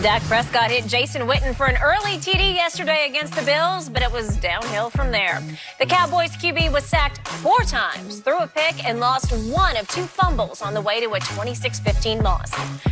Dak Prescott hit Jason Witten for an early TD yesterday against the Bills, but it was downhill from there. The Cowboys QB was sacked 4 times, threw a pick, and lost 1 of 2 fumbles on the way to a 26-15 loss.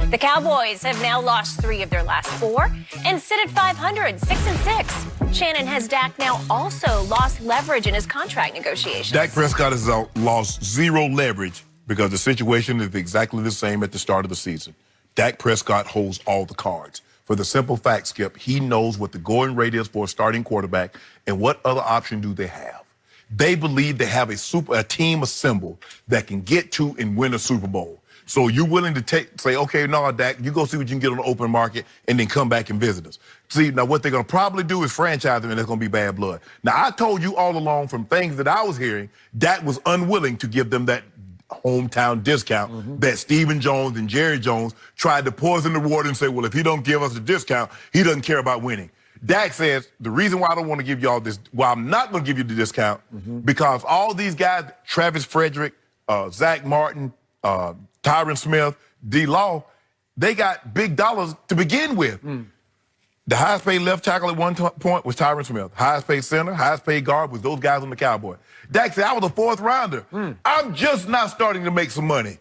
The Cowboys have now lost 3 of their last 4 and sit at 500, 6-6. Shannon, has Dak now also lost leverage in his contract negotiations? Dak Prescott has lost 0 leverage because the situation is exactly the same at the start of the season. Dak Prescott holds all the cards. For the simple fact, Skip, he knows what the going rate is for a starting quarterback and what other option do they have. They believe they have a team assembled that can get to and win a Super Bowl. So you're willing to say, okay, no, Dak, you go see what you can get on the open market and then come back and visit us. See, now what they're going to probably do is franchise him, and there's going to be bad blood. Now, I told you all along from things that I was hearing, Dak was unwilling to give them that hometown discount that Stephen Jones and Jerry Jones tried to poison the water and say, well, if he don't give us a discount, he doesn't care about winning. Dak says, the reason why I don't want to give y'all this, why I'm not going to give you the discount, because all these guys, Travis Frederick, Zach Martin, Tyron Smith, D. Law, they got big dollars to begin with. The highest paid left tackle at one point was Tyron Smith. Highest paid center, highest paid guard was those guys on the Cowboys. Dak said, I was a 4th rounder. I'm just not starting to make some money.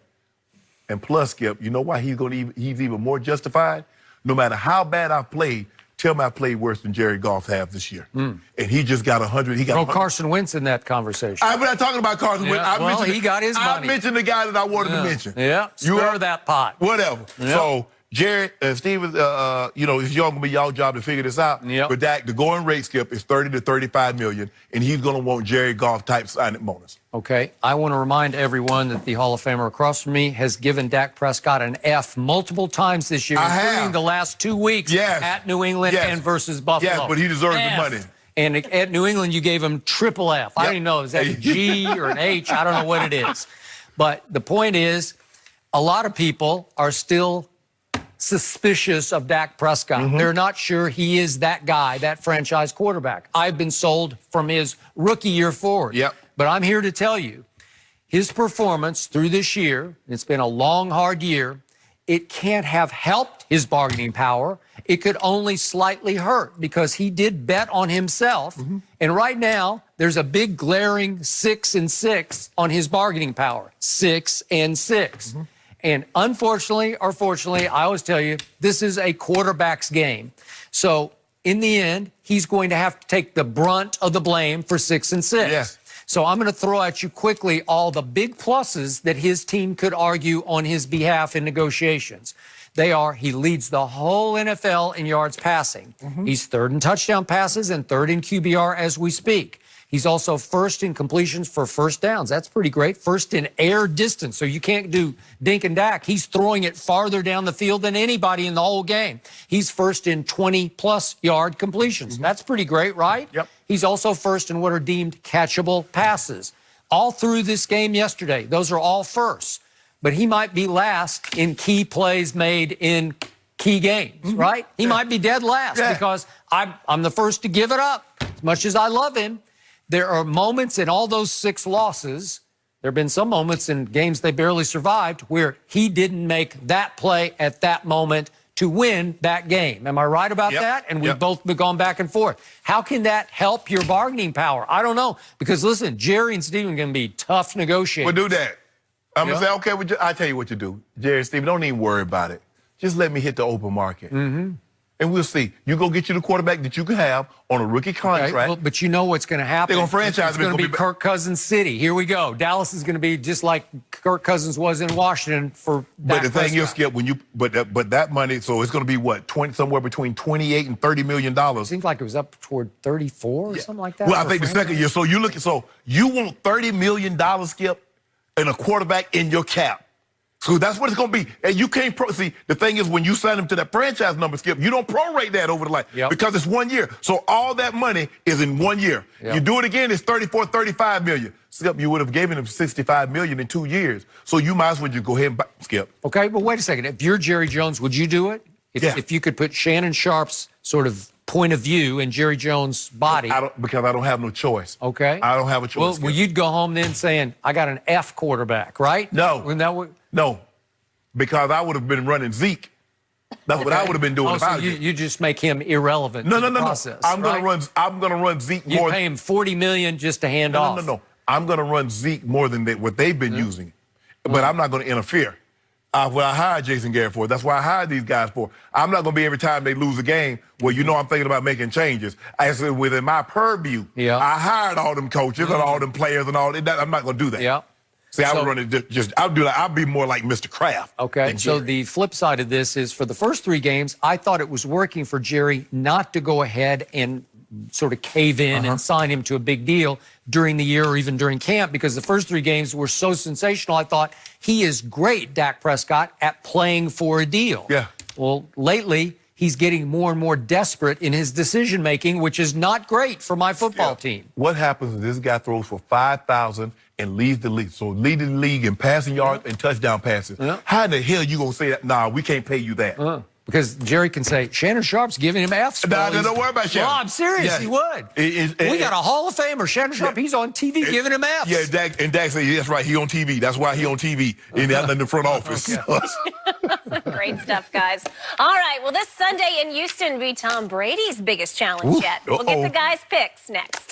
And plus, Skip, you know why he's even more justified? No matter how bad I've played, tell me I played worse than Jerry Goff have this year. And he just got 100. He got 100. Carson Wentz in that conversation. I'm not talking about Carson Wentz. He got his money. I mentioned the guy that I wanted to mention. Stir that pot. Whatever. So Jerry and Steve, it's going to be y'all job to figure this out. But Dak, the going rate, Skip, is 30 to 35 million, and he's going to want Jerry Goff type signing bonus. Okay, I want to remind everyone that the Hall of Famer across from me has given Dak Prescott an F multiple times this year, including the last 2 weeks at New England and versus Buffalo. Yes, but he deserves the money. And at New England, you gave him triple F. I don't even know, is that a G or an H? I don't know what it is. But the point is, a lot of people are still suspicious of Dak Prescott. They're not sure he is that guy, that franchise quarterback. I've been sold from his rookie year forward. But I'm here to tell you, his performance through this year, it's been a long, hard year, it can't have helped his bargaining power. It could only slightly hurt because he did bet on himself. And right now, there's a big glaring 6-6 on his bargaining power. 6-6. And unfortunately or fortunately, I always tell you, this is a quarterback's game. So in the end, he's going to have to take the brunt of the blame for 6-6. So I'm going to throw at you quickly all the big pluses that his team could argue on his behalf in negotiations. They are, he leads the whole NFL in yards passing. He's 3rd in touchdown passes and 3rd in QBR as we speak. He's also 1st in completions for first downs. That's pretty great. 1st in air distance, so you can't do dink and dak. He's throwing it farther down the field than anybody in the whole game. He's 1st in 20-plus yard completions. That's pretty great, right? He's also 1st in what are deemed catchable passes. All through this game yesterday, those are all firsts. But he might be last in key plays made in key games, right? He might be dead last because I'm the first to give it up. As much as I love him, there are moments in all those 6 losses, there have been some moments in games they barely survived where he didn't make that play at that moment to win that game. Am I right about that? And we've both been going back and forth. How can that help your bargaining power? I don't know. Because listen, Jerry and Stephen are going to be tough negotiators. Well, do that. I'm going to say, okay, I tell you what you do. Jerry and Stephen, don't even worry about it. Just let me hit the open market. And we'll see. You go get you the quarterback that you can have on a rookie contract. Well, but you know what's going to happen. They're going to franchise him. It's going to be Kirk Cousins City. Here we go. Dallas is going to be just like Kirk Cousins was in Washington for Dak But the thing is, Skip, but that money, so it's going to be what, somewhere between $28 and $30 million. It seems like it was up toward 34 or something like that. Well, I think the second year. So you want $30 million, Skip, and a quarterback in your cap. So that's what it's going to be. And you can't see, the thing is, when you sign him to that franchise number, Skip, you don't prorate that over the life because it's 1 year. So all that money is in 1 year. You do it again, it's 34, 35 million. Skip, you would have given him 65 million in 2 years. So you might as well just go ahead and Skip. Okay, but wait a second. If you're Jerry Jones, would you do it? If you could put Shannon Sharp's sort of point of view in Jerry Jones' body. Because I don't have no choice. Okay. I don't have a choice. Well, you'd go home then saying, I got an F quarterback, right? No. No, because I would have been running Zeke. That's what I would have been doing if I So was you just make him irrelevant No, to no, the no, no. process. I'm right? gonna run Zeke You more. pay him $40 million just to hand off. No. I'm gonna run Zeke more than what they've been using, but I'm not gonna interfere. What I hired Jason Garrett for. That's why I hired these guys for. I'm not gonna be every time they lose a game. Well, I'm thinking about making changes. I said within my purview. Yeah. I hired all them coaches and all them players and all that. I'm not gonna do that. Yeah. See, I would run it just. I'll do that. I'll be more like Mr. Kraft. Okay, so the flip side of this is for the first 3 games, I thought it was working for Jerry not to go ahead and sort of cave in and sign him to a big deal during the year or even during camp, because the first 3 games were so sensational. I thought he is great, Dak Prescott, at playing for a deal. Yeah. Well, lately, he's getting more and more desperate in his decision-making, which is not great for my football team. What happens if this guy throws for 5,000 and leads the league? So leading the league in passing yards and touchdown passes. How in the hell you gonna say that? Nah, we can't pay you that. Because Jerry can say, Shannon Sharp's giving him F's. Nah, don't worry about Shannon. No, I'm serious. Yeah. He would. We got a Hall of Famer, Shannon Sharp. He's on TV giving him F's. Yeah, Dak said, that's right, he on TV. That's why he on TV in the front office. Great stuff, guys. All right, well, this Sunday in Houston will be Tom Brady's biggest challenge yet. We'll get the guys' picks next.